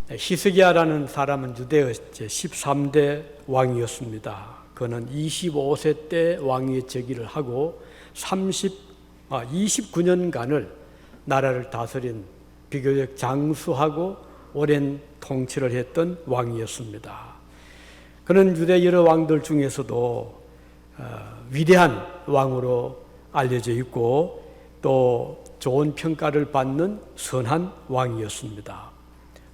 히스기야라는 사람은 유대의 13대 왕이었습니다. 그는 25세 때 왕위에 즉위를 하고 29년간을 나라를 다스린 비교적 장수하고 오랜 통치를 했던 왕이었습니다. 그는 유대 여러 왕들 중에서도 위대한 왕으로 알려져 있고 또 좋은 평가를 받는 선한 왕이었습니다.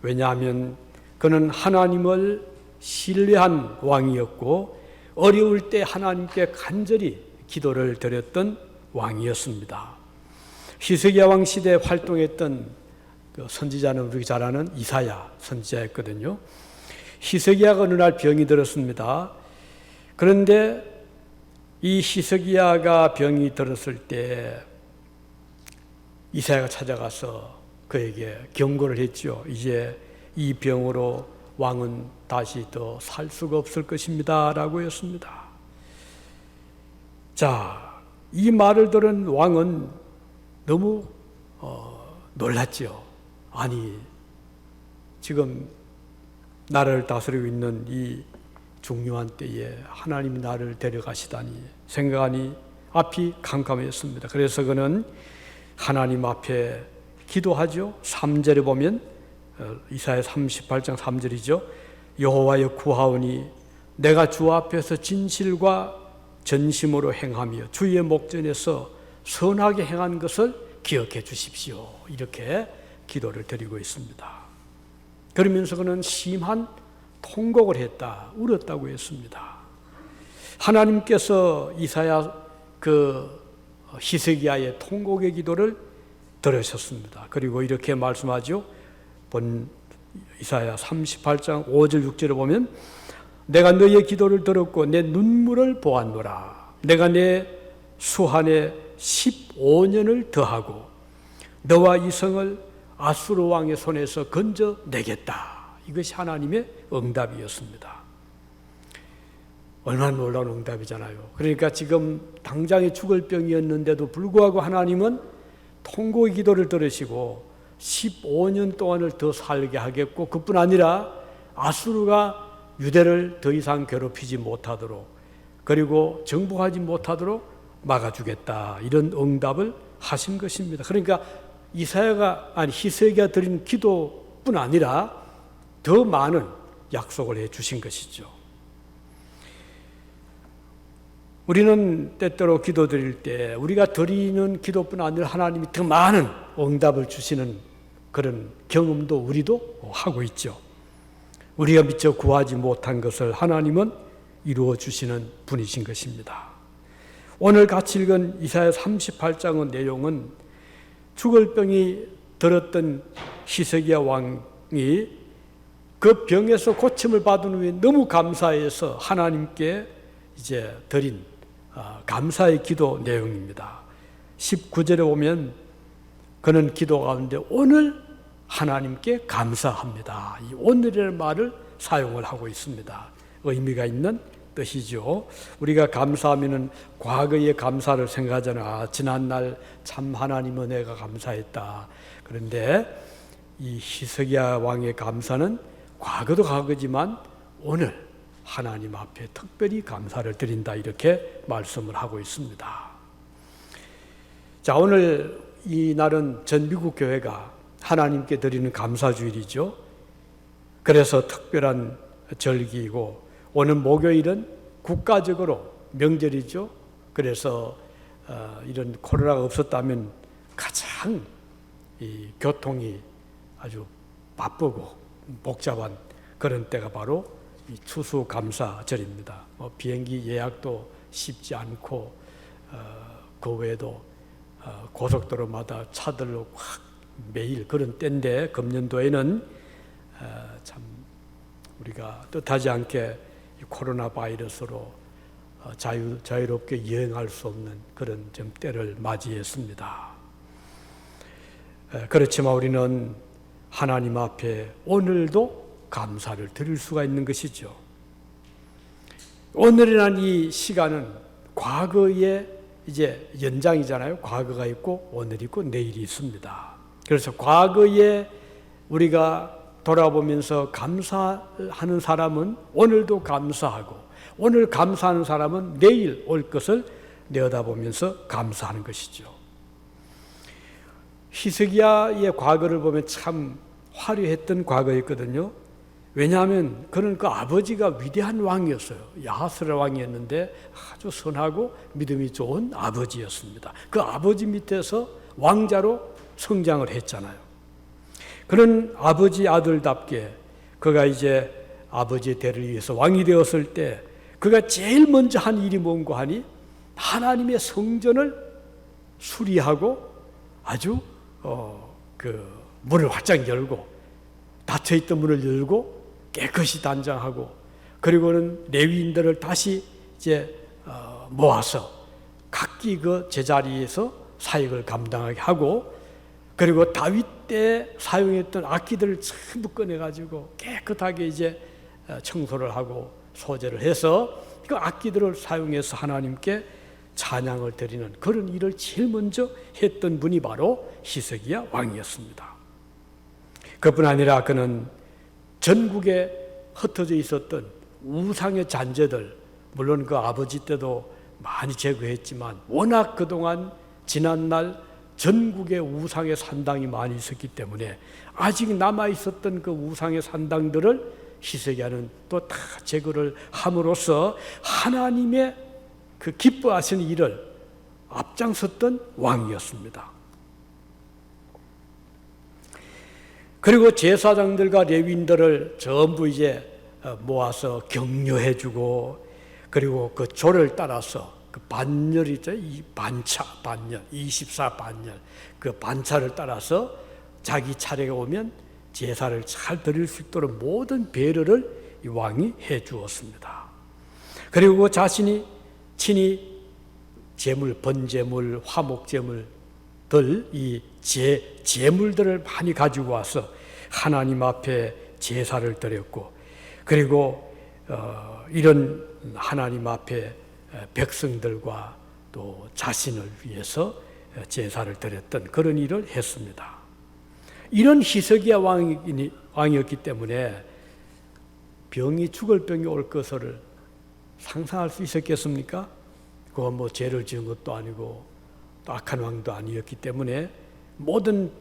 왜냐하면 그는 하나님을 신뢰한 왕이었고 어려울 때 하나님께 간절히 기도를 드렸던 왕이었습니다. 히스기야 왕 시대에 활동했던 그 선지자는 우리가 잘 아는 이사야 선지자였거든요. 히스기야가 어느 날 병이 들었습니다. 그런데 이 히스기야가 병이 들었을 때 이사야가 찾아가서 그에게 경고를 했죠. 이제 이 병으로 왕은 다시 더 살 수가 없을 것입니다 라고 했습니다. 자, 이 말을 들은 왕은 너무 놀랐죠. 아니, 지금 나라를 다스리고 있는 이 중요한 때에 하나님이 나를 데려가시다니 생각하니 앞이 캄캄했습니다. 그래서 그는 하나님 앞에 기도하죠. 3절에 보면 이사야 38장 3절이죠. 여호와여 구하오니 내가 주 앞에서 진실과 전심으로 행하며 주의 목전에서 선하게 행한 것을 기억해 주십시오. 이렇게 기도를 드리고 있습니다. 그러면서 그는 심한 통곡을 했다, 울었다고 했습니다. 하나님께서 이사야 히스기야의 통곡의 기도를 들으셨습니다. 그리고 이렇게 말씀하죠. 본 이사야 38장 5절 6절에 보면 내가 너의 기도를 들었고 내 눈물을 보았노라. 내가 내 수한에 15년을 더하고 너와 이 성을 아수르 왕의 손에서 건져내겠다. 이것이 하나님의 응답이었습니다. 얼마나 놀라운 응답이잖아요. 그러니까 지금 당장에 죽을 병이었는데도 불구하고 하나님은 통곡의 기도를 들으시고 15년 동안을 더 살게 하겠고 그뿐 아니라 아수르가 유대를 더 이상 괴롭히지 못하도록 그리고 정복하지 못하도록 막아주겠다. 이런 응답을 하신 것입니다. 그러니까 히스기야가 드린 기도뿐 아니라 더 많은 약속을 해 주신 것이죠. 우리는 때때로 기도 드릴 때 우리가 드리는 기도뿐 아니라 하나님이 더 많은 응답을 주시는 그런 경험도 우리도 하고 있죠. 우리가 미처 구하지 못한 것을 하나님은 이루어 주시는 분이신 것입니다. 오늘 같이 읽은 이사야 38장의 내용은 죽을 병이 들었던 히스기야 왕이 그 병에서 고침을 받은 후에 너무 감사해서 하나님께 이제 드린 감사의 기도 내용입니다. 19절에 보면 그는 기도 가운데 오늘 하나님께 감사합니다. 이 오늘이라는 말을 사용을 하고 있습니다. 의미가 있는 뜻이죠. 우리가 감사하면은 과거의 감사를 생각하잖아. 지난날 참 하나님 은혜가 감사했다. 그런데 이 히스기야 왕의 감사는 과거도 과거지만 오늘 하나님 앞에 특별히 감사를 드린다. 이렇게 말씀을 하고 있습니다. 자, 오늘 이 날은 전 미국 교회가 하나님께 드리는 감사주일이죠. 그래서 특별한 절기이고 오늘 목요일은 국가적으로 명절이죠. 그래서 이런 코로나가 없었다면 가장 이 교통이 아주 바쁘고 복잡한 그런 때가 바로 이 추수감사절입니다. 비행기 예약도 쉽지 않고 그 외에도 고속도로마다 차들로 확 매일 그런 때인데 금년도에는 참 우리가 뜻하지 않게 코로나 바이러스로 자유롭게 여행할 수 없는 그런 좀 때를 맞이했습니다. 그렇지만 우리는 하나님 앞에 오늘도 감사를 드릴 수가 있는 것이죠. 오늘이라는 이 시간은 과거의 이제 연장이잖아요. 과거가 있고 오늘이 있고 내일이 있습니다. 그래서 과거에 우리가 돌아보면서 감사하는 사람은 오늘도 감사하고, 오늘 감사하는 사람은 내일 올 것을 내다보면서 감사하는 것이죠. 히스기야의 과거를 보면 참 화려했던 과거였거든요. 왜냐하면 그는 그 아버지가 위대한 왕이었어요. 야하스라 왕이었는데 아주 선하고 믿음이 좋은 아버지였습니다. 그 아버지 밑에서 왕자로 성장을 했잖아요. 그런 아버지 아들답게 그가 이제 아버지의 대를 위해서 왕이 되었을 때 그가 제일 먼저 한 일이 뭔가 하니 하나님의 성전을 수리하고 아주 그 문을 활짝 열고 닫혀있던 문을 열고 깨끗이 단장하고, 그리고는 레위인들을 다시 이제 모아서 각기 그 제자리에서 사역을 감당하게 하고, 그리고 다윗 때 사용했던 악기들을 전부 꺼내가지고 깨끗하게 이제 청소를 하고 소재를 해서 그 악기들을 사용해서 하나님께 찬양을 드리는 그런 일을 제일 먼저 했던 분이 바로 히스기야 왕이었습니다. 그뿐 아니라 그는 전국에 흩어져 있었던 우상의 잔재들, 물론 그 아버지 때도 많이 제거했지만 워낙 그동안 지난날 전국에 우상의 산당이 많이 있었기 때문에 아직 남아있었던 그 우상의 산당들을 히스기야는 또 다 제거를 함으로써 하나님의 그 기뻐하시는 일을 앞장섰던 왕이었습니다. 그리고 제사장들과 레위인들을 전부 이제 모아서 격려해주고, 그리고 그 조를 따라서 그 반열이죠, 이 반열 24반열 그 반차를 따라서 자기 차례가 오면 제사를 잘 드릴 수 있도록 모든 배려를 이 왕이 해주었습니다. 그리고 자신이 친히 제물, 번제물, 화목제물들, 이 제물들을 많이 가지고 와서 하나님 앞에 제사를 드렸고, 그리고 이런 하나님 앞에 백성들과 또 자신을 위해서 제사를 드렸던 그런 일을 했습니다. 이런 히스기야 왕이었기 때문에 죽을 병이 올 것을 상상할 수 있었겠습니까? 그건 뭐 죄를 지은 것도 아니고 또 악한 왕도 아니었기 때문에 모든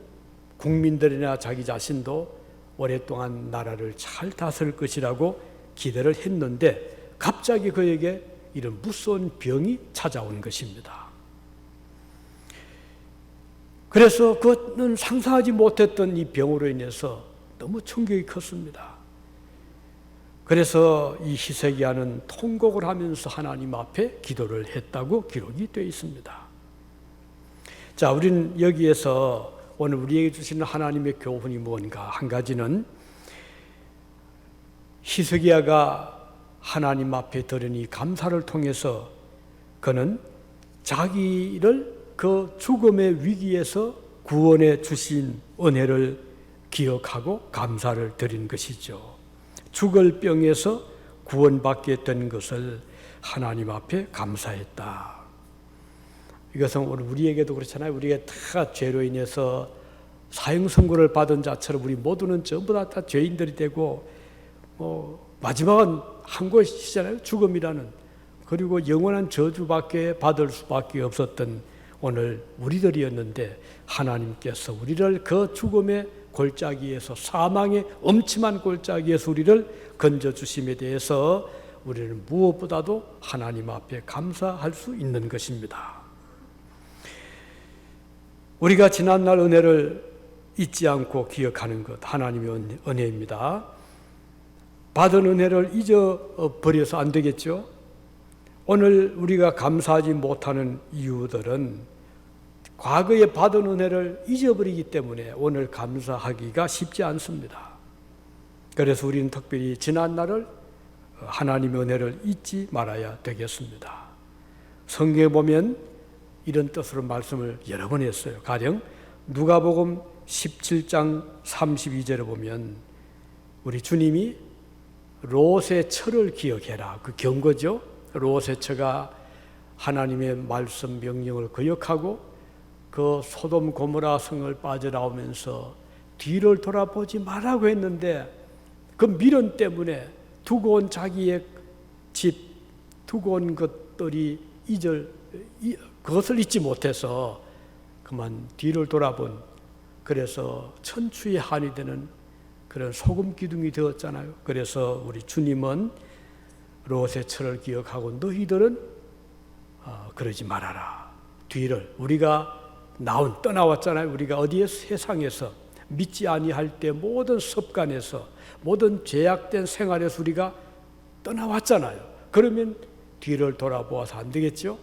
국민들이나 자기 자신도 오랫동안 나라를 잘 다스릴 것이라고 기대를 했는데 갑자기 그에게 이런 무서운 병이 찾아온 것입니다. 그래서 그는 상상하지 못했던 이 병으로 인해서 너무 충격이 컸습니다. 그래서 이 히스기야는 통곡을 하면서 하나님 앞에 기도를 했다고 기록이 되어 있습니다. 자, 우리는 여기에서 오늘 우리에게 주시는 하나님의 교훈이 뭔가, 한 가지는 히스기야가 하나님 앞에 드리니 감사를 통해서 그는 자기를 그 죽음의 위기에서 구원해 주신 은혜를 기억하고 감사를 드린 것이죠. 죽을 병에서 구원받게 된 것을 하나님 앞에 감사했다. 이것은 오늘 우리에게도 그렇잖아요. 우리가 다 죄로 인해서 사형 선고를 받은 자처럼 우리 모두는 전부 다 죄인들이 되고 마지막은 한 곳이잖아요. 죽음이라는. 그리고 영원한 저주밖에 받을 수밖에 없었던 오늘 우리들이었는데 하나님께서 우리를 그 죽음의 골짜기에서, 사망의 엄침한 골짜기에서 우리를 건져주심에 대해서 우리는 무엇보다도 하나님 앞에 감사할 수 있는 것입니다. 우리가 지난날 은혜를 잊지 않고 기억하는 것, 하나님의 은혜입니다. 받은 은혜를 잊어버려서 안 되겠죠? 오늘 우리가 감사하지 못하는 이유들은 과거에 받은 은혜를 잊어버리기 때문에 오늘 감사하기가 쉽지 않습니다. 그래서 우리는 특별히 지난날을, 하나님의 은혜를 잊지 말아야 되겠습니다. 성경에 보면 이런 뜻으로 말씀을 여러 번 했어요. 가령 누가복음 17장 32절에 보면 우리 주님이 롯의 처를 기억해라, 그 경고죠. 롯의 처가 하나님의 말씀 명령을 거역하고 그 소돔 고모라 성을 빠져나오면서 뒤를 돌아보지 말라고 했는데 그 미련 때문에 두고 온 자기의 집, 두고 온 것들이 그것을 잊지 못해서 그만 뒤를 돌아본, 그래서 천추의 한이 되는 그런 소금 기둥이 되었잖아요. 그래서 우리 주님은 롯의 철을 기억하고 너희들은 그러지 말아라. 뒤를 우리가 떠나왔잖아요. 우리가 어디에 세상에서 믿지 아니할 때 모든 습관에서 모든 죄악된 생활에서 우리가 떠나왔잖아요. 그러면 뒤를 돌아보아서 안 되겠죠?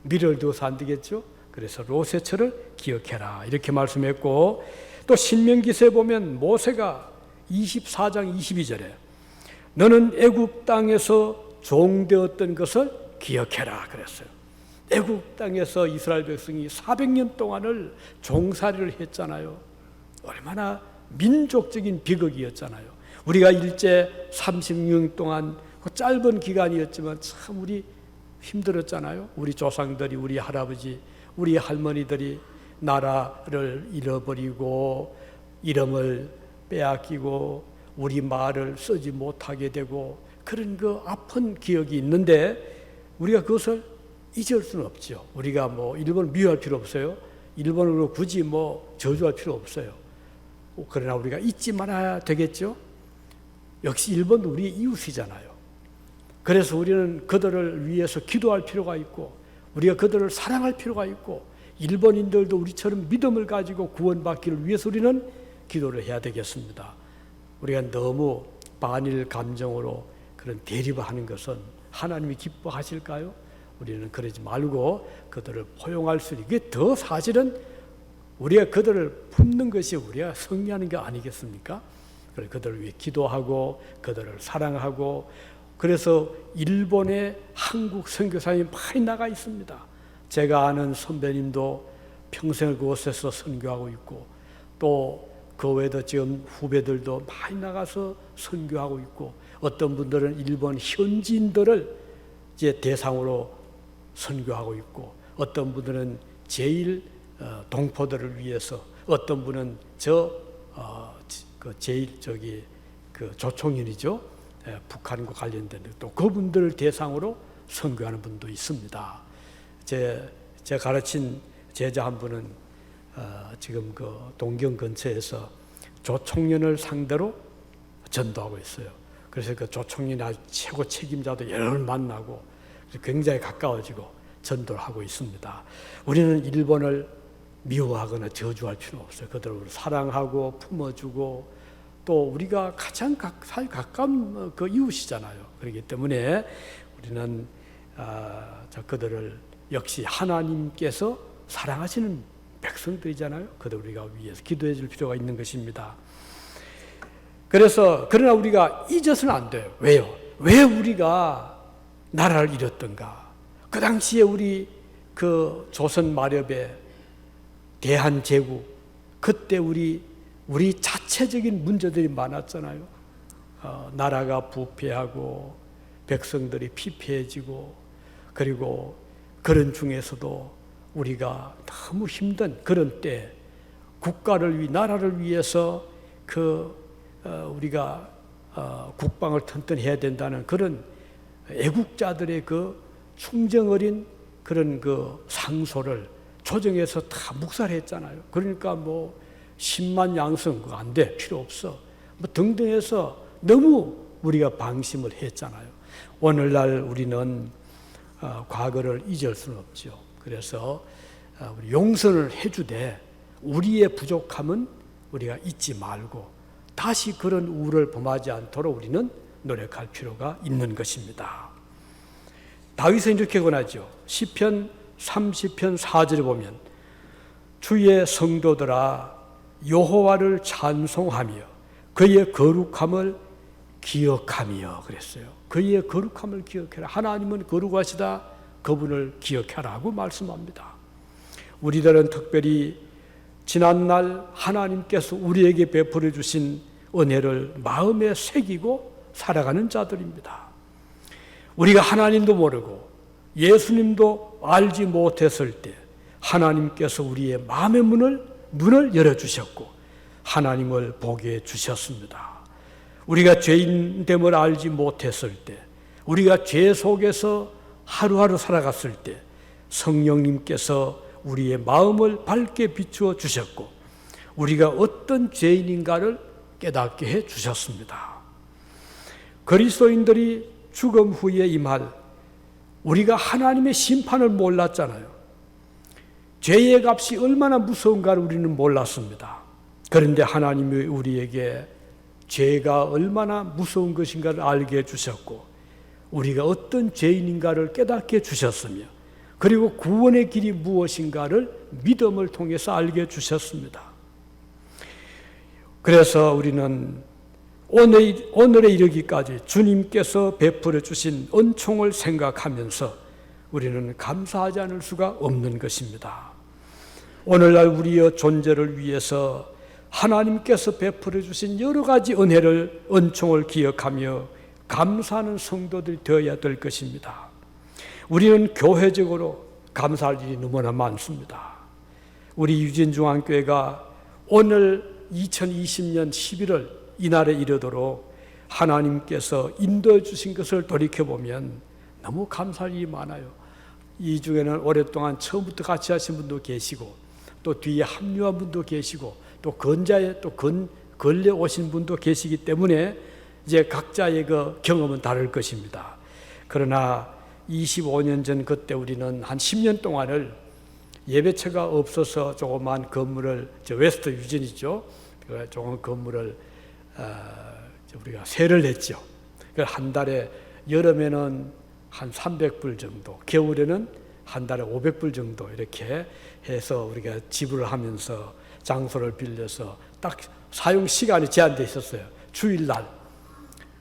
미래를 두어서 안 되겠죠? 그래서 롯의 철을 기억해라 이렇게 말씀했고, 또 신명기서에 보면 모세가 24장 22절에 너는 애굽 땅에서 종되었던 것을 기억해라 그랬어요. 애굽 땅에서 이스라엘 백성이 400년 동안을 종살이를 했잖아요. 얼마나 민족적인 비극이었잖아요. 우리가 일제 36년 동안 그 짧은 기간이었지만 참 우리 힘들었잖아요. 우리 조상들이, 우리 할아버지, 우리 할머니들이 나라를 잃어버리고 이름을 빼앗기고 우리 말을 쓰지 못하게 되고 그런 그 아픈 기억이 있는데 우리가 그것을 잊을 수는 없죠. 우리가 뭐 일본을 미워할 필요 없어요. 일본으로 굳이 뭐 저주할 필요 없어요. 그러나 우리가 잊지 말아야 되겠죠. 역시 일본도 우리의 이웃이잖아요. 그래서 우리는 그들을 위해서 기도할 필요가 있고 우리가 그들을 사랑할 필요가 있고 일본인들도 우리처럼 믿음을 가지고 구원받기를 위해서 우리는 기도를 해야 되겠습니다. 우리가 너무 반일 감정으로 그런 대립을 하는 것은 하나님이 기뻐하실까요? 우리는 그러지 말고 그들을 포용할 수 있는, 이게 더 사실은 우리가 그들을 품는 것이 우리가 승리하는 게 아니겠습니까? 그래서 그들을 위해 기도하고 그들을 사랑하고, 그래서 일본에 한국 선교사님이 많이 나가 있습니다. 제가 아는 선배님도 평생을 그곳에서 선교하고 있고 또 그 외에도 지금 후배들도 많이 나가서 선교하고 있고, 어떤 분들은 일본 현지인들을 이제 대상으로 선교하고 있고, 어떤 분들은 제일 동포들을 위해서, 어떤 분은 그 조총인이죠. 북한과 관련된 또 그분들을 대상으로 선교하는 분도 있습니다. 제 가르친 제자 한 분은 지금 그 동경 근처에서 조총련을 상대로 전도하고 있어요. 그래서 그 조총련 최고 책임자도 여러 번 만나고 굉장히 가까워지고 전도를 하고 있습니다. 우리는 일본을 미워하거나 저주할 필요는 없어요. 그들을 사랑하고 품어주고 또 우리가 가장 가까운 그 이웃이잖아요. 그렇기 때문에 우리는 그들을 역시 하나님께서 사랑하시는 백성들이잖아요. 그들 우리가 위해서 기도해 줄 필요가 있는 것입니다. 그러나 우리가 잊어서는 안 돼요. 왜요? 왜 우리가 나라를 잃었던가? 그 당시에 우리 그 조선 마렵의 대한제국, 그때 우리 자체적인 문제들이 많았잖아요. 나라가 부패하고 백성들이 피폐해지고, 그리고 그런 중에서도 우리가 너무 힘든 그런 때 나라를 위해서 우리가 국방을 튼튼해야 된다는 그런 애국자들의 그 충정 어린 그런 그 상소를 조정해서 다 묵살했잖아요. 그러니까 뭐 10만 양성 그거 안 돼, 필요 없어 뭐 등등 해서 너무 우리가 방심을 했잖아요. 오늘날 우리는 과거를 잊을 수는 없죠. 그래서 우리 용서를 해주되 우리의 부족함은 우리가 잊지 말고 다시 그런 우를 범하지 않도록 우리는 노력할 필요가 있는 것입니다. 다윗은 이렇게 권하죠. 시편 30편 4절에 보면 주의 성도들아 여호와를 찬송하며 그의 거룩함을 기억하며 그랬어요. 그의 거룩함을 기억해라. 하나님은 거룩하시다. 그분을 기억하라고 말씀합니다. 우리들은 특별히 지난날 하나님께서 우리에게 베풀어 주신 은혜를 마음에 새기고 살아가는 자들입니다. 우리가 하나님도 모르고 예수님도 알지 못했을 때 하나님께서 우리의 마음의 문을 열어주셨고 하나님을 보게 해주셨습니다. 우리가 죄인됨을 알지 못했을 때, 우리가 죄 속에서 하루하루 살아갔을 때 성령님께서 우리의 마음을 밝게 비추어 주셨고 우리가 어떤 죄인인가를 깨닫게 해 주셨습니다. 그리스도인들이 죽음 후에 임할, 우리가 하나님의 심판을 몰랐잖아요. 죄의 값이 얼마나 무서운가를 우리는 몰랐습니다. 그런데 하나님이 우리에게 죄가 얼마나 무서운 것인가를 알게 해주셨고 우리가 어떤 죄인인가를 깨닫게 해주셨으며 그리고 구원의 길이 무엇인가를 믿음을 통해서 알게 해주셨습니다. 그래서 우리는 오늘에 이르기까지 주님께서 베풀어 주신 은총을 생각하면서 우리는 감사하지 않을 수가 없는 것입니다. 오늘날 우리의 존재를 위해서 하나님께서 베풀어 주신 여러 가지 은총을 기억하며 감사하는 성도들이 되어야 될 것입니다. 우리는 교회적으로 감사할 일이 너무나 많습니다. 우리 유진중앙교회가 오늘 2020년 11월 이날에 이르도록 하나님께서 인도해 주신 것을 돌이켜보면 너무 감사할 일이 많아요. 이 중에는 오랫동안 처음부터 같이 하신 분도 계시고 또 뒤에 합류한 분도 계시고 또 건자에 또 걸려 오신 분도 계시기 때문에 이제 각자의 그 경험은 다를 것입니다. 그러나 25년 전 그때 우리는 한 10년 동안을 예배처가 없어서 조그만 건물을, 웨스트 유진이죠. 조그만 건물을 우리가 세를 했죠. 한 달에 여름에는 한 300불 정도, 겨울에는 한 달에 500불 정도 이렇게 해서 우리가 지불을 하면서 장소를 빌려서 딱 사용 시간이 제한되어 있었어요. 주일날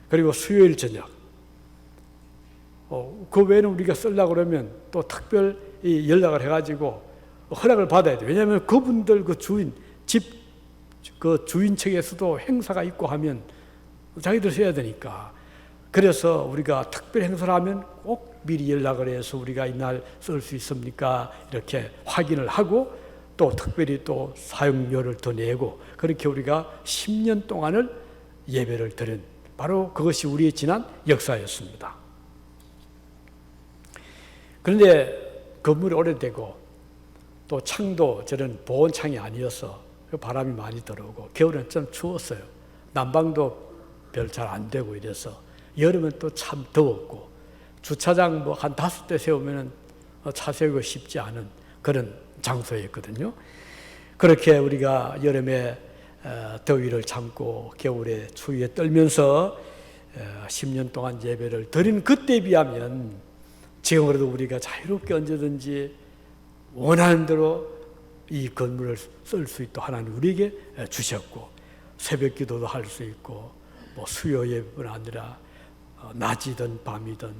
그리고 수요일 저녁. 그 외에는 우리가 쓰려고 그러면 또 특별 연락을 해가지고 허락을 받아야 돼요. 왜냐하면 그분들 그 주인, 집 그 주인 측에서도 행사가 있고 하면 자기들 써야 되니까. 그래서 우리가 특별 행사를 하면 꼭 미리 연락을 해서 우리가 이날 쓸 수 있습니까? 이렇게 확인을 하고 또 특별히 또 사용료를 더 내고 그렇게 우리가 10년 동안을 예배를 드린 바로 그것이 우리의 지난 역사였습니다. 그런데 건물이 오래되고 또 창도 저런 보온창이 아니어서 바람이 많이 들어오고 겨울엔 좀 추웠어요. 난방도 별 잘 안 되고 이래서 여름엔 또 참 더웠고 주차장 뭐 한 5대 세우면 차 세우기 쉽지 않은 그런 장소였거든요. 그렇게 우리가 여름에 더위를 참고 겨울에 추위에 떨면서 10년 동안 예배를 드린 그때에 비하면 지금 그래도 우리가 자유롭게 언제든지 원하는 대로 이 건물을 쓸 수 있도록 하나님 우리에게 주셨고 새벽 기도도 할 수 있고 뭐 수요 예배뿐 아니라 낮이든 밤이든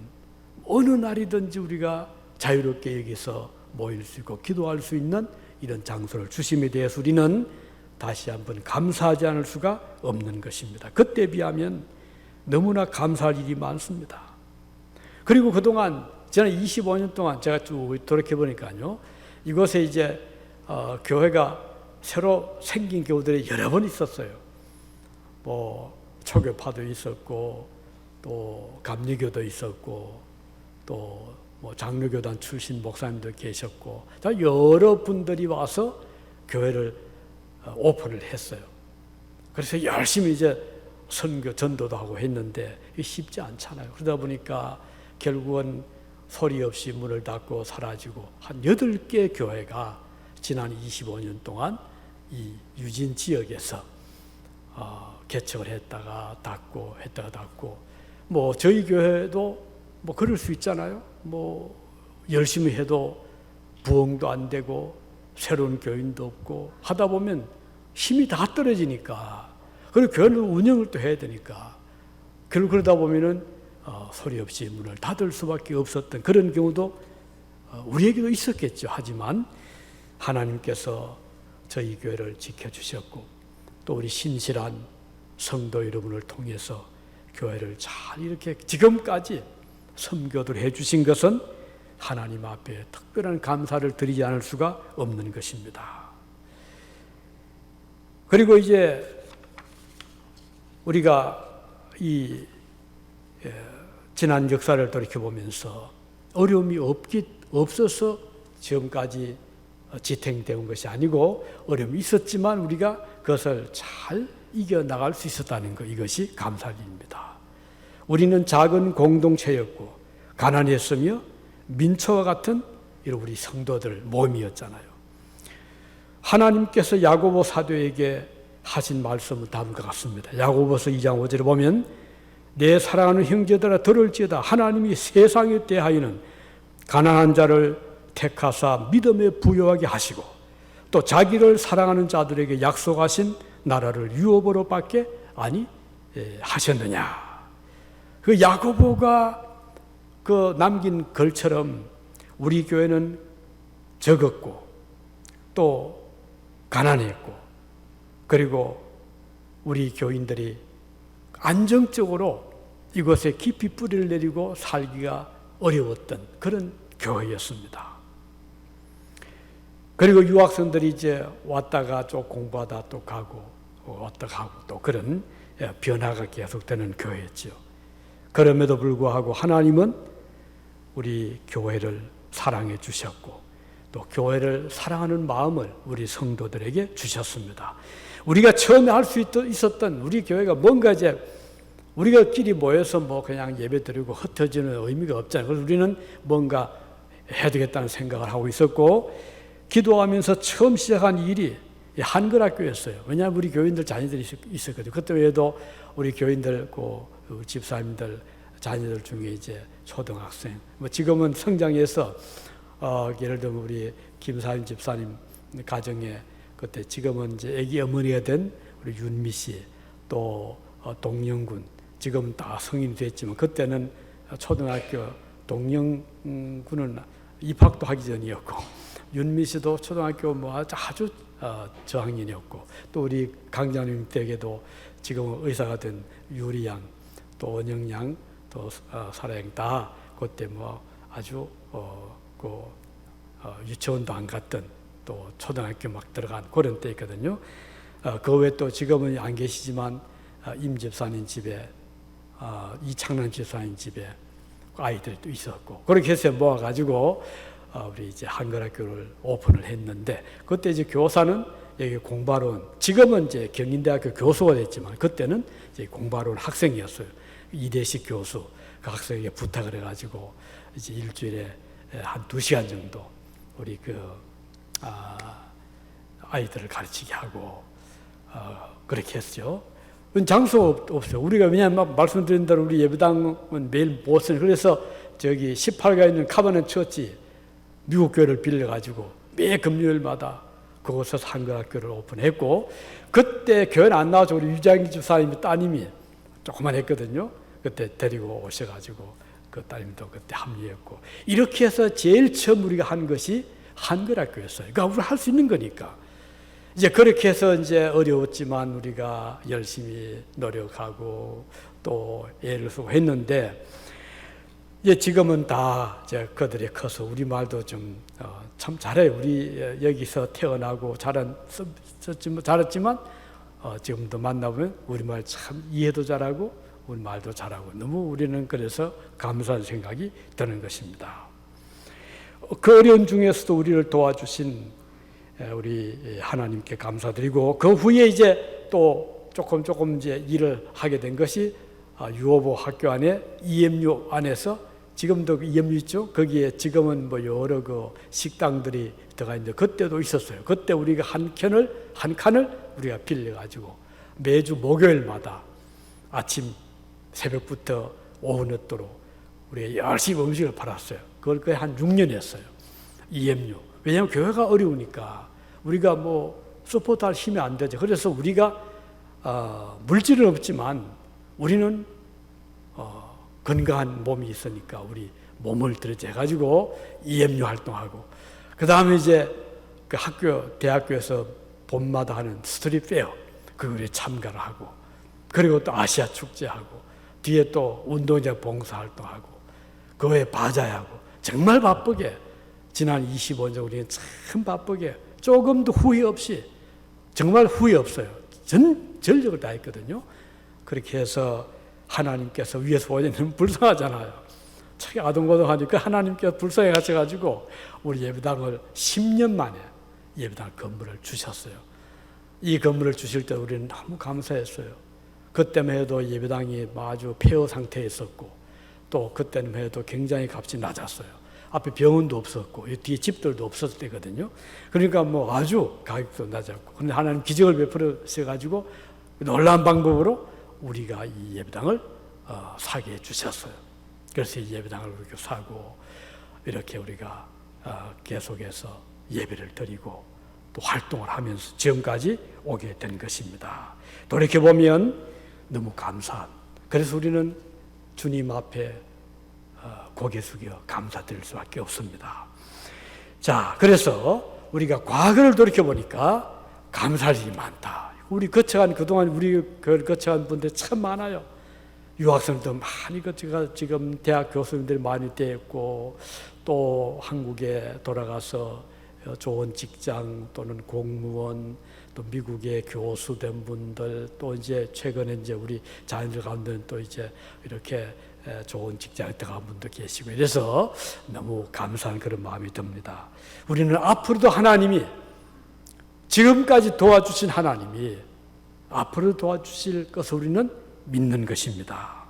어느 날이든지 우리가 자유롭게 여기서 모일 수 있고 기도할 수 있는 이런 장소를 주심에 대해서 우리는 다시 한번 감사하지 않을 수가 없는 것입니다. 그때에 비하면 너무나 감사할 일이 많습니다. 그리고 그동안 지난 25년 동안 제가 쭉 돌이켜보니까요, 이곳에 이제 교회가 새로 생긴 교회들이 여러 번 있었어요. 뭐 초교파도 있었고 또 감리교도 있었고 또 뭐 장로교단 출신 목사님도 계셨고 여러 분들이 와서 교회를 오픈을 했어요. 그래서 열심히 이제 선교 전도도 하고 했는데 쉽지 않잖아요. 그러다 보니까 결국은 소리 없이 문을 닫고 사라지고 한 8개 교회가 지난 25년 동안 이 유진 지역에서 개척을 했다가 닫고 했다가 닫고 뭐 저희 교회도 뭐 그럴 수 있잖아요. 뭐 열심히 해도 부흥도 안 되고 새로운 교인도 없고 하다 보면 힘이 다 떨어지니까 그리고 교회는 운영을 또 해야 되니까 결국 그러다 보면은 소리 없이 문을 닫을 수밖에 없었던 그런 경우도 우리에게도 있었겠죠. 하지만 하나님께서 저희 교회를 지켜주셨고 또 우리 신실한 성도 여러분을 통해서 교회를 잘 이렇게 지금까지 섬교를 해주신 것은 하나님 앞에 특별한 감사를 드리지 않을 수가 없는 것입니다. 그리고 이제 우리가 이 지난 역사를 돌이켜보면서 어려움이 없어서 지금까지 지탱되는 것이 아니고 어려움이 있었지만 우리가 그것을 잘 이겨나갈 수 있었다는 것, 이것이 감사할 일입니다. 우리는 작은 공동체였고 가난했으며 민초와 같은 이런 우리 성도들 모임이었잖아요. 하나님께서 야고보 사도에게 하신 말씀은 다음과 같습니다. 야고보서 2장 5절에 보면 내 사랑하는 형제들아 들을지어다 하나님이 세상에 대하여는 가난한 자를 택하사 믿음에 부여하게 하시고 또 자기를 사랑하는 자들에게 약속하신 나라를 유업으로 받게 아니 하셨느냐. 그 야고보가 그 남긴 글처럼 우리 교회는 적었고 또 가난했고 그리고 우리 교인들이 안정적으로 이곳에 깊이 뿌리를 내리고 살기가 어려웠던 그런 교회였습니다. 그리고 유학생들이 이제 왔다가 좀 공부하다 또 가고 왔다 가고 또 그런 변화가 계속되는 교회였죠. 그럼에도 불구하고 하나님은 우리 교회를 사랑해 주셨고 또 교회를 사랑하는 마음을 우리 성도들에게 주셨습니다. 우리가 처음에 할 수 있었던 우리 교회가 뭔가 이제 우리가 끼리 모여서 뭐 그냥 예배 드리고 흩어지는 의미가 없잖아요. 그래서 우리는 뭔가 해야 되겠다는 생각을 하고 있었고 기도하면서 처음 시작한 일이 한글학교였어요. 왜냐하면 우리 교인들 자녀들이 있었거든요. 그때 외에도 우리 교인들, 집사님들 자녀들 중에 이제 초등학생, 뭐 지금은 성장해서 예를 들면 우리 김사임 집사님 가정에 그때 지금은 이제 아기 어머니가 된 우리 윤미 씨, 또 동영군, 지금 다 성인이 됐지만 그때는 초등학교 동영군은 입학도 하기 전이었고 윤미 씨도 초등학교 뭐 아주 저학년이었고 또 우리 강장님 댁에도 지금 의사가 된 유리 양, 또 원영 양, 또 사라 양 다 그때 뭐 아주 유치원도 안 갔던 또 초등학교 막 들어간 그런 때였거든요. 그 외에 또 지금은 안 계시지만 임 집사님 집에 이창란 집사님 집에 아이들도 있었고 그렇게 해서 모아가지고 우리 이제 한글학교를 오픈을 했는데 그때 이제 교사는 여기 공부하러 온 지금은 이제 경인대학교 교수가 됐지만 그때는 이제 공부하러 온 학생이었어요. 이대식 교수 그 학생에게 부탁을 해가지고 이제 일주일에 한 2시간 정도 우리 아이들을 가르치게 하고 그렇게 했죠. 장소 없어요. 우리가 왜냐하면 말씀드린 대로 우리 예배당은 매일 못 쓰는 그래서 저기 18가에 있는 카바넷 처치 미국 교회를 빌려가지고 매 금요일마다 그곳에서 한글학교를 오픈했고 그때 교회는 안 나와서 우리 유장기 집사님의 따님이 조그만 했거든요. 그때 데리고 오셔가지고 그 따님도 그때 합류했고 이렇게 해서 제일 처음 우리가 한 것이 한글학교였어요. 그러니까 우리가 할 수 있는 거니까. 이제 그렇게 해서 이제 어려웠지만 우리가 열심히 노력하고 또 애를 쓰고 했는데 이제 지금은 다 이제 그들이 커서 우리 말도 좀 참 잘해요. 우리 여기서 태어나고 자랐지만 지금도 만나보면 우리 말 참 이해도 잘하고 우리 말도 잘하고 너무 우리는 그래서 감사한 생각이 드는 것입니다. 그 어려운 중에서도 우리를 도와주신 우리 하나님께 감사드리고 그 후에 이제 또 조금 이제 일을 하게 된 것이 유오보 학교 안에 EMU 안에서 지금도 EMU 있죠. 거기에 지금은 뭐 여러 그 식당들이 들어가 있는데 그때도 있었어요. 그때 우리가 한 칸을 우리가 빌려가지고 매주 목요일마다 아침 새벽부터 오후 늦도록 우리가 열심히 음식을 팔았어요. 그걸 거의 한 6년 했어요. EMU. 왜냐하면 교회가 어려우니까 우리가 뭐 서포트할 힘이 안 되죠. 그래서 우리가 물질은 없지만 우리는 건강한 몸이 있으니까 우리 몸을 들여져 해가지고 EMU 활동하고 그 다음에 이제 그 대학교에서 봄마다 하는 스트릿 페어 그거에 참가를 하고 그리고 또 아시아 축제하고 뒤에 또 운동장 봉사활동하고 그 외에 바자회하고 정말 바쁘게 지난 25년 우리는 참 바쁘게 조금도 후회 없이 정말 후회 없어요. 전력을 다했거든요. 그렇게 해서 하나님께서 위에서 보내는 불쌍하잖아요. 자기 아동고동하니까 하나님께서 불쌍해 가셔가지고 우리 예배당을 10년 만에 예배당 건물을 주셨어요. 이 건물을 주실 때 우리는 너무 감사했어요. 그때만 해도 예배당이 아주 폐허 상태에 있었고 또 그때만 해도 굉장히 값이 낮았어요. 앞에 병원도 없었고 뒤에 집들도 없었을 때거든요. 그러니까 아주 가격도 낮았고 그런데 하나님 기적을 베풀으셔가지고 놀라운 방법으로 우리가 이 예배당을 사게 해주셨어요. 그래서 이 예배당을 우리가 사고 이렇게 우리가 계속해서 예배를 드리고 또 활동을 하면서 지금까지 오게 된 것입니다. 돌이켜보면 너무 감사한, 그래서 우리는 주님 앞에 고개 숙여 감사드릴 수밖에 없습니다. 자, 그래서 우리가 과거를 돌이켜보니까 감사할 일이 많다. 우리 그동안 우리 거쳐간 분들 참 많아요. 유학생도 많이 거쳐가 지금 대학 교수님들이 많이 되었고 또 한국에 돌아가서 좋은 직장 또는 공무원 또 미국에 교수된 분들 또 이제 최근에 이제 우리 자녀들 가운데는 또 이제 이렇게 좋은 직장에 들어간 분도 계시고 이래서 너무 감사한 그런 마음이 듭니다. 우리는 앞으로도 하나님이 지금까지 도와주신 하나님이 앞으로 도와주실 것을 우리는 믿는 것입니다.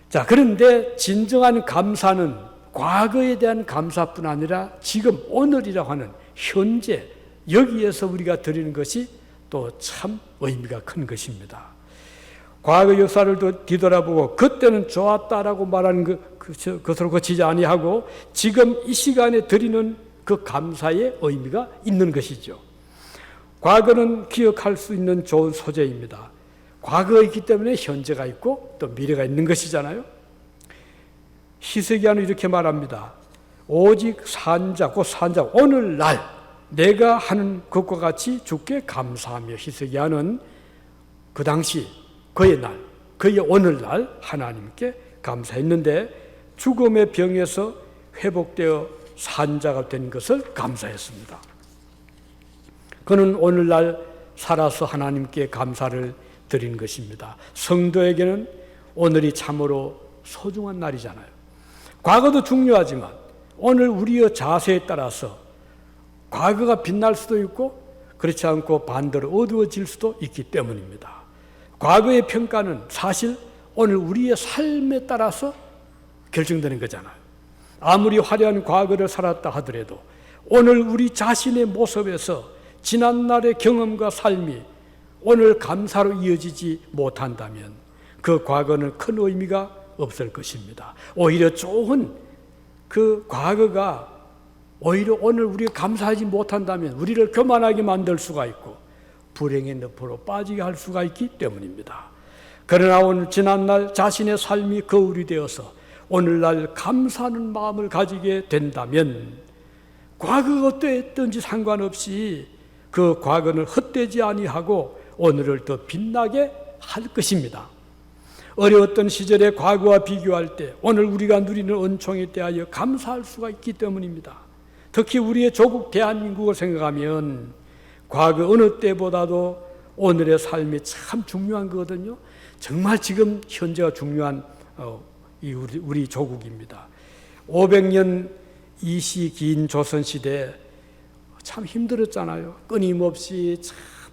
자, 그런데 진정한 감사는 과거에 대한 감사뿐 아니라 지금 오늘이라고 하는 현재 여기에서 우리가 드리는 것이 또 참 의미가 큰 것입니다. 과거 역사를 뒤돌아보고 그때는 좋았다라고 말하는 것으로 그치지 아니하고 지금 이 시간에 드리는 그 감사의 의미가 있는 것이죠. 과거는 기억할 수 있는 좋은 소재입니다. 과거가 있기 때문에 현재가 있고 또 미래가 있는 것이잖아요. 히스기야는 이렇게 말합니다. 오직 산자, 곧 산자, 오늘날 내가 하는 것과 같이 주께 감사하며. 히스기야는 그 당시 그의 날, 그의 오늘날 하나님께 감사했는데 죽음의 병에서 회복되어 산자가 된 것을 감사했습니다. 그는 오늘날 살아서 하나님께 감사를 드린 것입니다. 성도에게는 오늘이 참으로 소중한 날이잖아요. 과거도 중요하지만 오늘 우리의 자세에 따라서 과거가 빛날 수도 있고 그렇지 않고 반대로 어두워질 수도 있기 때문입니다. 과거의 평가는 사실 오늘 우리의 삶에 따라서 결정되는 거잖아요. 아무리 화려한 과거를 살았다 하더라도 오늘 우리 자신의 모습에서 지난날의 경험과 삶이 오늘 감사로 이어지지 못한다면 그 과거는 큰 의미가 없을 것입니다. 오히려 좋은 그 과거가 오히려 오늘 우리가 감사하지 못한다면 우리를 교만하게 만들 수가 있고 불행의 늪으로 빠지게 할 수가 있기 때문입니다. 그러나 오늘 지난날 자신의 삶이 거울이 되어서 오늘날 감사하는 마음을 가지게 된다면 과거가 어떠했든지 상관없이 그 과거는 헛되지 아니하고 오늘을 더 빛나게 할 것입니다. 어려웠던 시절의 과거와 비교할 때 오늘 우리가 누리는 은총에 대하여 감사할 수가 있기 때문입니다. 특히 우리의 조국 대한민국을 생각하면 과거 어느 때보다도 오늘의 삶이 참 중요한 거거든요. 정말 지금 현재가 중요한 우리 조국입니다. 500년 이시 긴 조선시대 참 힘들었잖아요. 끊임없이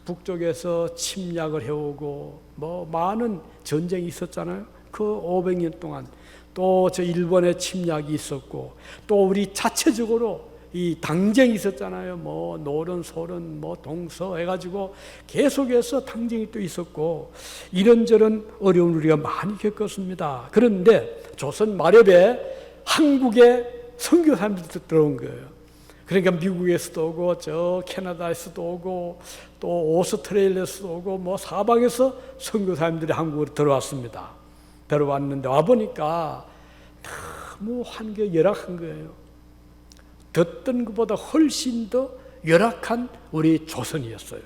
북쪽에서 침략을 해오고 많은 전쟁이 있었잖아요. 그 500년 동안 또 저 일본의 침략이 있었고 또 우리 자체적으로 이 당쟁이 있었잖아요. 노론, 소론, 동서 해가지고 계속해서 당쟁이 또 있었고 이런저런 어려운 우리가 많이 겪었습니다. 그런데 조선 말엽에 한국에 선교사님들도 들어온 거예요. 그러니까 미국에서도 오고 저 캐나다에서도 오고 또 오스트레일리아에서도 오고 사방에서 선교사님들이 한국으로 들어왔습니다. 들어왔는데 와보니까 너무 환경이 열악한 거예요. 듣던 것보다 훨씬 더 열악한 우리 조선이었어요.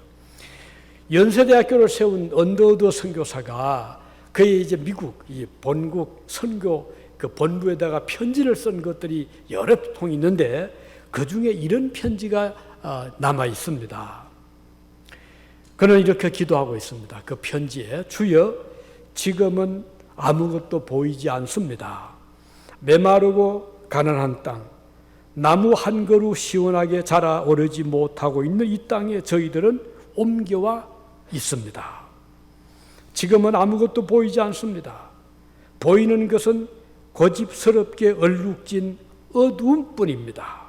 연세대학교를 세운 언더우드 선교사가 그의 이제 미국 이 본국 선교 그 본부에다가 편지를 쓴 것들이 여러 통이 있는데 그 중에 이런 편지가 남아 있습니다. 그는 이렇게 기도하고 있습니다. 그 편지에 주여 지금은 아무것도 보이지 않습니다. 메마르고 가난한 땅, 나무 한 그루 시원하게 자라오르지 못하고 있는 이 땅에 저희들은 옮겨와 있습니다. 지금은 아무것도 보이지 않습니다. 보이는 것은 고집스럽게 얼룩진 어두움뿐입니다.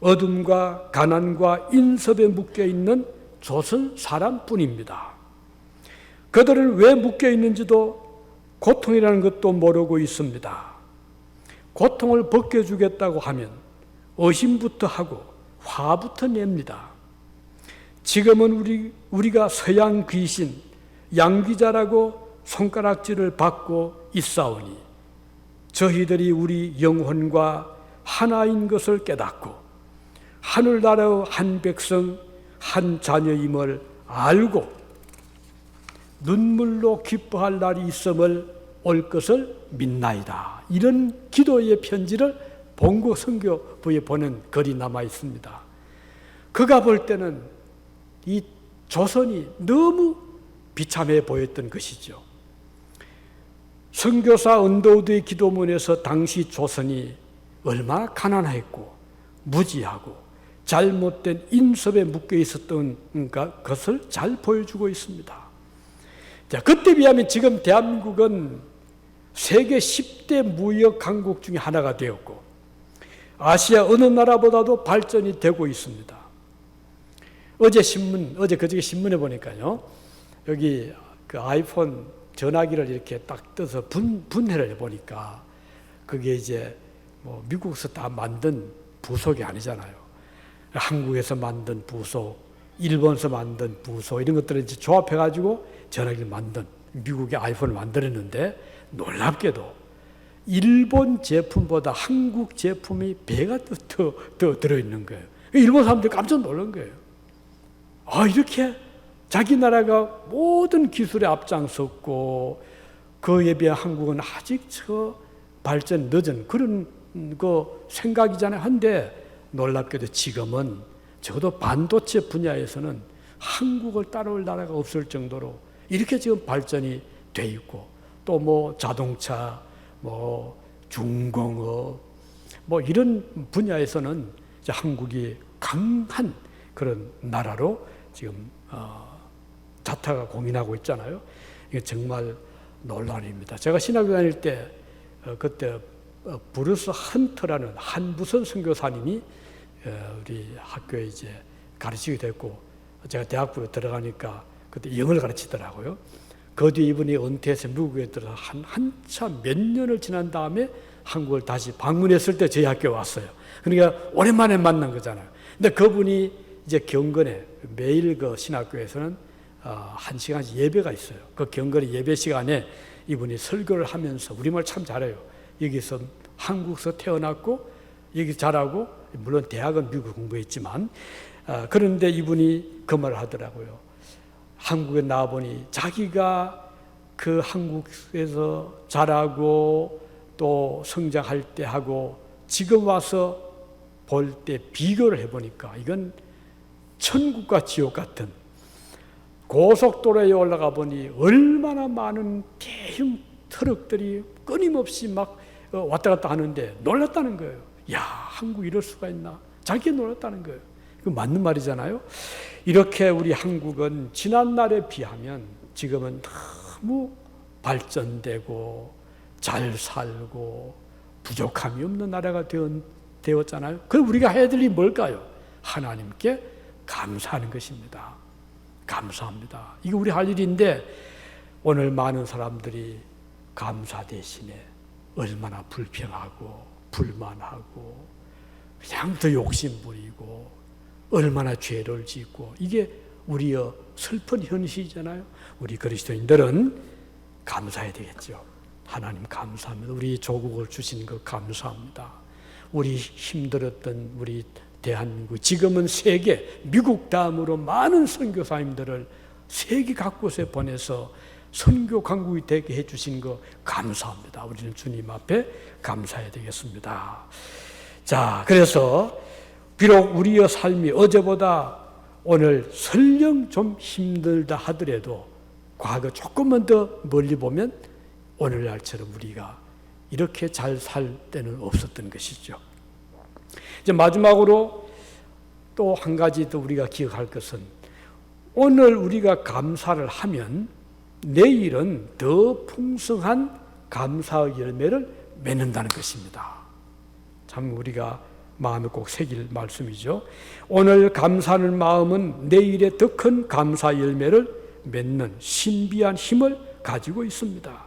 어둠과 가난과 인섭에 묶여있는 조선 사람뿐입니다. 그들은 왜 묶여있는지도 고통이라는 것도 모르고 있습니다. 고통을 벗겨주겠다고 하면 의심부터 하고 화부터 냅니다. 지금은 우리가 서양 귀신, 양귀자라고 손가락질을 받고 있사오니 저희들이 우리 영혼과 하나인 것을 깨닫고 하늘나라의 한 백성, 한 자녀임을 알고 눈물로 기뻐할 날이 있음을 올 것을 믿나이다. 이런 기도의 편지를 본국 선교부에 보낸 글이 남아 있습니다. 그가 볼 때는 이 조선이 너무 비참해 보였던 것이죠. 선교사 언더우드의 기도문에서 당시 조선이 얼마나 가난했고 무지하고 잘못된 인섭에 묶여 있었던 것을 잘 보여주고 있습니다. 자, 그때 비하면 지금 대한민국은 세계 10대 무역 강국 중에 하나가 되었고 아시아 어느 나라보다도 발전이 되고 있습니다. 어제 그저께 신문에 보니까요, 여기 그 아이폰 전화기를 이렇게 딱 떠서 분해를 해보니까 그게 이제 뭐 미국에서 다 만든 부속이 아니잖아요. 한국에서 만든 부속, 일본에서 만든 부속 이런 것들을 이제 조합해가지고 전화기를 만든 미국의 아이폰을 만들었는데 놀랍게도 일본 제품보다 한국 제품이 배가 더 들어있는 거예요. 일본 사람들이 깜짝 놀란 거예요. 아, 이렇게 자기 나라가 모든 기술에 앞장섰고 그에 비해 한국은 아직 저 발전 늦은 그런 거 생각이잖아요. 한데 놀랍게도 지금은 적어도 반도체 분야에서는 한국을 따라올 나라가 없을 정도로 이렇게 지금 발전이 돼 있고 또 뭐 자동차, 뭐 중공업, 뭐 이런 분야에서는 이제 한국이 강한 그런 나라로 지금 자타가 공인하고 있잖아요. 이게 정말 놀라운 일입니다. 제가 신학교 다닐 때 그때 브루스 헌터라는 한부선 선교사님이 우리 학교에 이제 가르치게 됐고 제가 대학부에 들어가니까 그때 영어를 가르치더라고요. 그 뒤에 이분이 은퇴해서 미국에 들어서 한참 몇 년을 지난 다음에 한국을 다시 방문했을 때 저희 학교에 왔어요. 그러니까 오랜만에 만난 거잖아요. 근데 그분이 이제 경건에 매일 그 신학교에서는 1시간씩 예배가 있어요. 그 경건의 예배 시간에 이분이 설교를 하면서 우리말 참 잘해요. 여기서 한국에서 태어났고 여기 자라고 물론 대학은 미국 공부했지만 그런데 이분이 그 말을 하더라고요. 한국에 나와보니 자기가 그 한국에서 자라고 또 성장할 때 하고 지금 와서 볼 때 비교를 해보니까 이건 천국과 지옥 같은 고속도로에 올라가 보니 얼마나 많은 대형 트럭들이 끊임없이 막 왔다 갔다 하는데 놀랐다는 거예요. 야, 한국 이럴 수가 있나? 자기가 놀랐다는 거예요. 이거 맞는 말이잖아요. 이렇게 우리 한국은 지난날에 비하면 지금은 너무 발전되고 잘 살고 부족함이 없는 나라가 되었잖아요. 그럼 우리가 해야 될 일이 뭘까요? 하나님께 감사하는 것입니다. 감사합니다. 이거 우리 할 일인데 오늘 많은 사람들이 감사 대신에 얼마나 불평하고 불만하고 그냥 더 욕심부리고 얼마나 죄를 짓고 이게 우리의 슬픈 현실이잖아요. 우리 그리스도인들은 감사해야 되겠죠. 하나님 감사합니다. 우리 조국을 주신 것 감사합니다. 우리 힘들었던 우리 대한민국 지금은 세계 미국 다음으로 많은 선교사님들을 세계 각곳에 보내서 선교 강국이 되게 해주신 거 감사합니다. 우리는 주님 앞에 감사해야 되겠습니다. 자, 그래서 비록 우리의 삶이 어제보다 오늘 설령 좀 힘들다 하더라도 과거 조금만 더 멀리 보면 오늘날처럼 우리가 이렇게 잘 살 때는 없었던 것이죠. 이제 마지막으로 또 한 가지 더 우리가 기억할 것은 오늘 우리가 감사를 하면 내일은 더 풍성한 감사의 열매를 맺는다는 것입니다. 참 우리가 마음에 꼭 새길 말씀이죠. 오늘 감사하는 마음은 내일에 더 큰 감사 열매를 맺는 신비한 힘을 가지고 있습니다.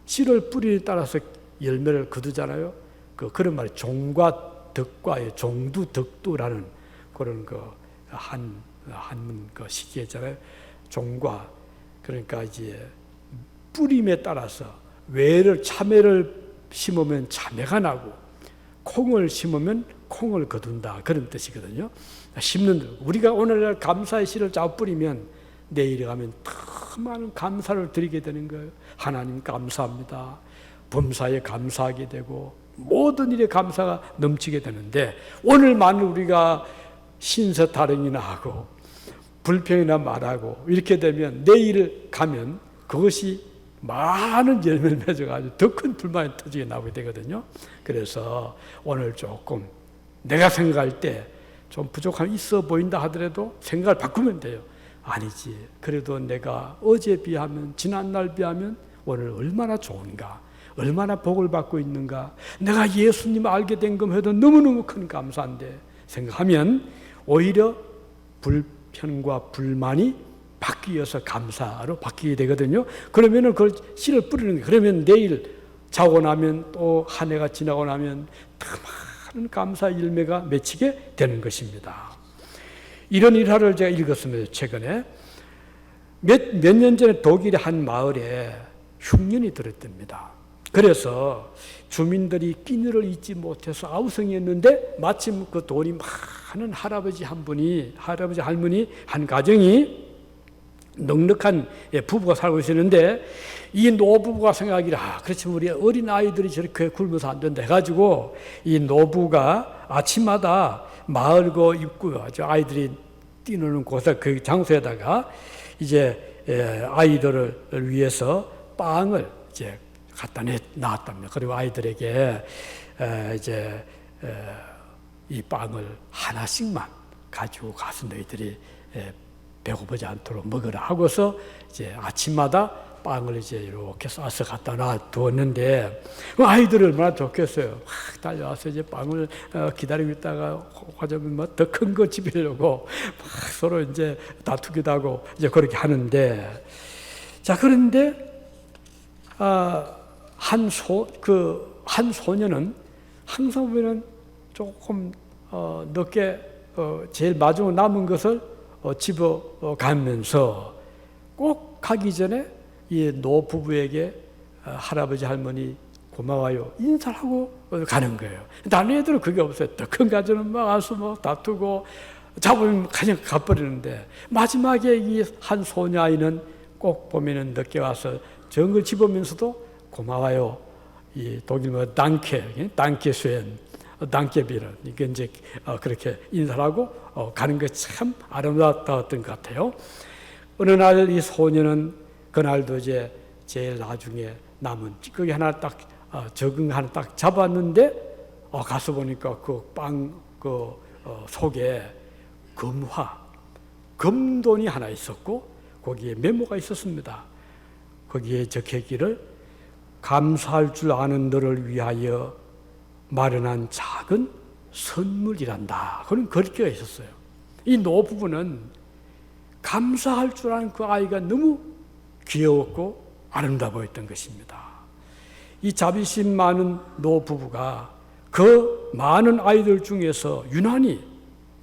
씨를 뿌리에 따라서 열매를 거두잖아요. 그런 말이 종과 덕과의 종두덕두라는 그런 한문 시기였잖아요. 종과 그러니까 이제 뿌림에 따라서 참외를 심으면 참외가 나고 콩을 심으면 콩을 거둔다 그런 뜻이거든요. 심는 우리가 오늘날 감사의 씨를 잘 뿌리면 내일에 가면 더 많은 감사를 드리게 되는 거예요. 하나님 감사합니다. 범사에 감사하게 되고 모든 일에 감사가 넘치게 되는데 오늘만 우리가 신세 타령이나 하고 불평이나 말하고 이렇게 되면 내일 가면 그것이 많은 열매를 맺어가지고 더 큰 불만이 터지게 나오게 되거든요. 그래서 오늘 조금 내가 생각할 때 좀 부족함이 있어 보인다 하더라도 생각을 바꾸면 돼요. 아니지. 그래도 내가 어제 비하면 지난날 비하면 오늘 얼마나 좋은가. 얼마나 복을 받고 있는가. 내가 예수님 알게 된 것 해도 너무너무 큰 감사인데 생각하면 오히려 불편과 불만이 바뀌어서 감사로 바뀌게 되거든요. 그러면은 그걸 씨를 뿌리는 거예요. 그러면 내일 자고 나면 또 한 해가 지나고 나면 더 많은 감사 열매가 맺히게 되는 것입니다. 이런 일화를 제가 읽었습니다. 최근에 몇 년 전에 독일의 한 마을에 흉년이 들었답니다. 그래서 주민들이 끼니를 잊지 못해서 아우성이었는데 마침 그 돈이 많은 할아버지 할머니 한 가정이 넉넉한 부부가 살고 계시는데 이 노부부가 생각하기를 그렇지 우리 어린 아이들이 저렇게 굶어서 안 된다 해가지고 이 노부가 아침마다 마을 그 입구 아이들이 뛰노는 곳에 그 장소에다가 이제 아이들을 위해서 빵을 이제 갖다 놨답니다. 그리고 아이들에게 이제 이 빵을 하나씩만 가지고 가서 너희들이 배고프지 않도록 먹으라 하고서 이제 아침마다 빵을 이제 이렇게 싸서 갖다 놔두었는데 아이들은 얼마나 좋겠어요. 막 달려와서 이제 빵을 기다리고 있다가 화장은 더 큰 거 집으려고 막 서로 이제 다투기도 하고 이제 그렇게 하는데 자 그런데 한 소녀는 항상 보면 조금 늦게 제일 마지막 남은 것을 집어가면서 꼭 가기 전에 이 노부부에게 할아버지 할머니 고마워요 인사를 하고 가는 거예요. 다른 애들은 그게 없어요. 더 큰 가정은 막 와서 막 다투고 잡으면 그냥 가버리는데 마지막에 이 한 소녀 아이는 꼭 보면은 늦게 와서 정을 집으면서도 고마워요. 이 독일 뭐 단케스웬 단케비를 이게 이제 그렇게 인사를 하고 가는 게 참 아름다웠던 것 같아요. 어느 날 이 소녀는 그날도 이제 제일 나중에 남은 찌꺼기 하나 딱 적응 하나 딱 잡았는데 가서 보니까 그 빵 속에 금돈이 하나 있었고 거기에 메모가 있었습니다. 거기에 적혀있기를 감사할 줄 아는 너를 위하여 마련한 작은 선물이란다. 그런 글귀가 있었어요. 이 노부부는 감사할 줄 아는 그 아이가 너무 귀여웠고 아름다워 보였던 것입니다. 이 자비심 많은 노부부가 그 많은 아이들 중에서 유난히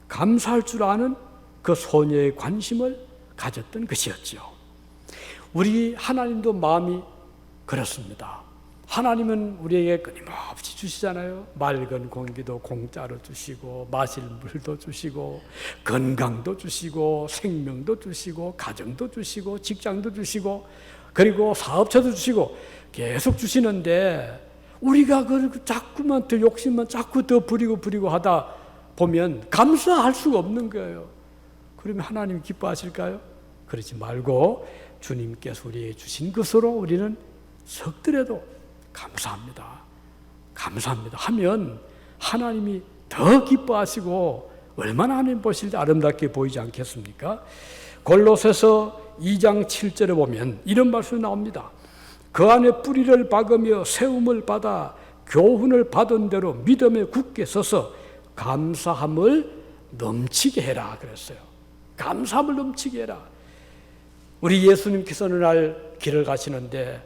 감사할 줄 아는 그 소녀의 관심을 가졌던 것이었죠. 우리 하나님도 마음이 그렇습니다. 하나님은 우리에게 끊임없이 주시잖아요. 맑은 공기도 공짜로 주시고 마실 물도 주시고 건강도 주시고 생명도 주시고 가정도 주시고 직장도 주시고 그리고 사업처도 주시고 계속 주시는데 우리가 그 자꾸만 더 욕심만 자꾸 더 부리고 하다 보면 감사할 수가 없는 거예요. 그러면 하나님 기뻐하실까요? 그러지 말고 주님께서 우리에게 주신 것으로 우리는 석들에도 감사합니다. 감사합니다 하면 하나님이 더 기뻐하시고 얼마나 하나님 보실 때 아름답게 보이지 않겠습니까? 골로새서 2장 7절에 보면 이런 말씀이 나옵니다. 그 안에 뿌리를 박으며 세움을 받아 교훈을 받은 대로 믿음에 굳게 서서 감사함을 넘치게 해라 그랬어요. 감사함을 넘치게 해라. 우리 예수님께서 어느 날 길을 가시는데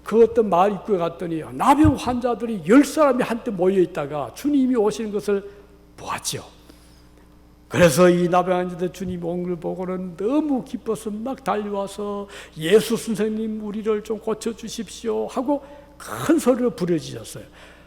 그 어떤 마을 입구에 갔더니 나병 환자들이 10사람이 한때 모여 있다가 주님이 오시는 것을 보았죠. 그래서 이 나병 환자들 주님이 온 걸 보고는 너무 기뻐서 막 달려와서 예수 선생님 우리를 좀 고쳐주십시오 하고 큰 소리로 부르짖었어요.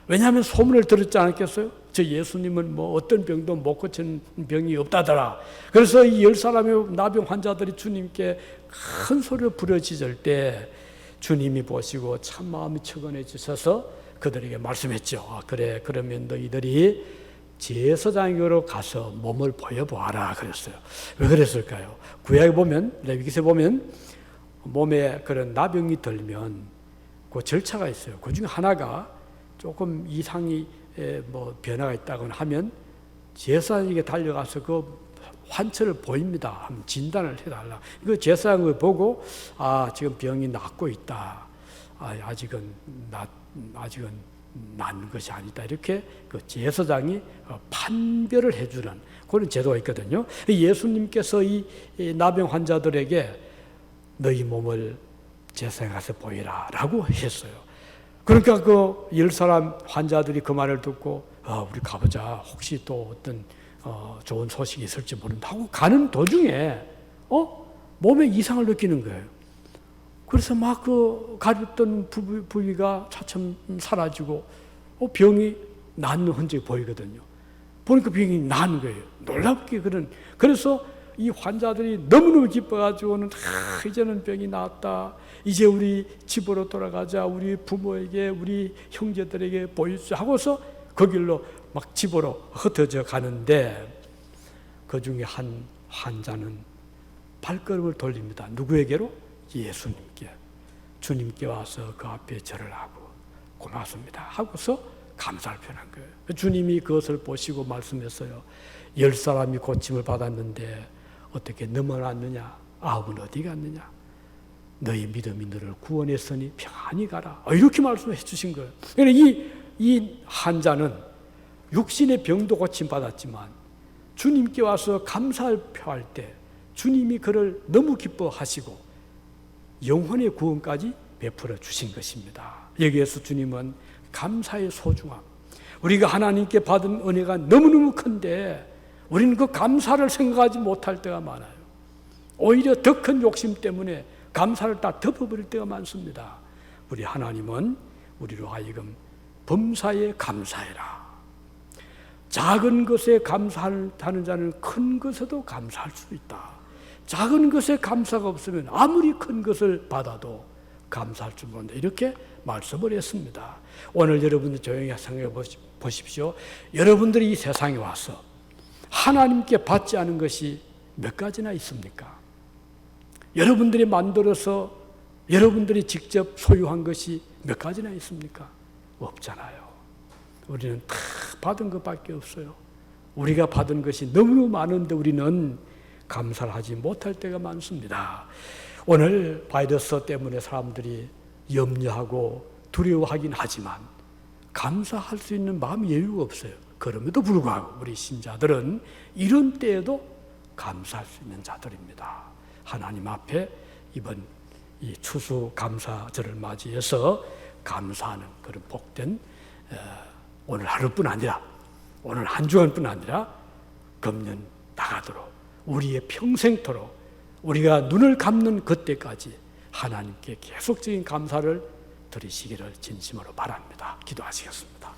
왜냐하면 소문을 들었지 않았겠어요? 저 예수님은 뭐 어떤 병도 못 고치는 병이 없다더라. 그래서 이 10사람의 나병 환자들이 주님께 큰 소리로 부르짖을 때 주님이 보시고 참 마음이 측은해 주셔서 그들에게 말씀했죠. 그래, 그러면 너희들이 제사장에게로 가서 몸을 보여보아라 그랬어요. 왜 그랬을까요? 구약에 보면, 레위기서에 보면 몸에 그런 나병이 들면 그 절차가 있어요. 그 중에 하나가 조금 이상이 뭐 변화가 있다거나 하면 제사장에게 달려가서 그 환처를 보입니다. 한번 진단을 해달라. 그 제사장을 보고 지금 병이 낫고 있다. 아직은 난 것이 아니다. 이렇게 그 제사장이 판별을 해주는 그런 제도가 있거든요. 예수님께서 이 나병 환자들에게 너희 몸을 제사장에 가서 보이라라고 했어요. 그러니까 그 10사람 환자들이 그 말을 듣고 우리 가보자. 혹시 또 어떤 좋은 소식이 있을지 모른다 하고 가는 도중에 몸에 이상을 느끼는 거예요. 그래서 막 그 가렸던 부위가 차츰 사라지고 병이 낫는 흔적이 보이거든요. 보니까 병이 나은 거예요. 놀랍게 그래서 이 환자들이 너무너무 기뻐가지고는 이제는 병이 나았다. 이제 우리 집으로 돌아가자. 우리 부모에게 우리 형제들에게 보여주자 하고서 그 길로 막 집으로 흩어져 가는데 그 중에 한 환자는 발걸음을 돌립니다. 누구에게로? 예수님께. 주님께 와서 그 앞에 절을 하고 고맙습니다 하고서 감사를 표현한 거예요. 주님이 그것을 보시고 말씀했어요. 10사람이 고침을 받았는데 어떻게 너만 왔느냐? 9은 어디 갔느냐? 너희 믿음이 너를 구원했으니 평안히 가라. 이렇게 말씀해 주신 거예요. 그러니까 이 환자는 육신의 병도 고침받았지만 주님께 와서 감사를 표할 때 주님이 그를 너무 기뻐하시고 영혼의 구원까지 베풀어 주신 것입니다. 여기에서 주님은 감사의 소중함, 우리가 하나님께 받은 은혜가 너무너무 큰데 우리는 그 감사를 생각하지 못할 때가 많아요. 오히려 더 큰 욕심 때문에 감사를 다 덮어버릴 때가 많습니다. 우리 하나님은 우리로 하여금 범사에 감사해라. 작은 것에 감사하는 자는 큰 것에도 감사할 수 있다. 작은 것에 감사가 없으면 아무리 큰 것을 받아도 감사할 줄 모른다. 이렇게 말씀을 했습니다. 오늘 여러분들 조용히 생각해 보십시오. 여러분들이 이 세상에 와서 하나님께 받지 않은 것이 몇 가지나 있습니까? 여러분들이 만들어서 여러분들이 직접 소유한 것이 몇 가지나 있습니까? 없잖아요. 우리는 다 받은 것밖에 없어요. 우리가 받은 것이 너무 많은데 우리는 감사를 하지 못할 때가 많습니다. 오늘 바이러스 때문에 사람들이 염려하고 두려워하긴 하지만 감사할 수 있는 마음의 여유가 없어요. 그럼에도 불구하고 우리 신자들은 이런 때에도 감사할 수 있는 자들입니다. 하나님 앞에 이번 이 추수 감사절을 맞이해서 감사하는 그런 복된 오늘 하루뿐 아니라 오늘 한 주간뿐 아니라 금년 나가도록 우리의 평생토록 우리가 눈을 감는 그때까지 하나님께 계속적인 감사를 드리시기를 진심으로 바랍니다. 기도하시겠습니다.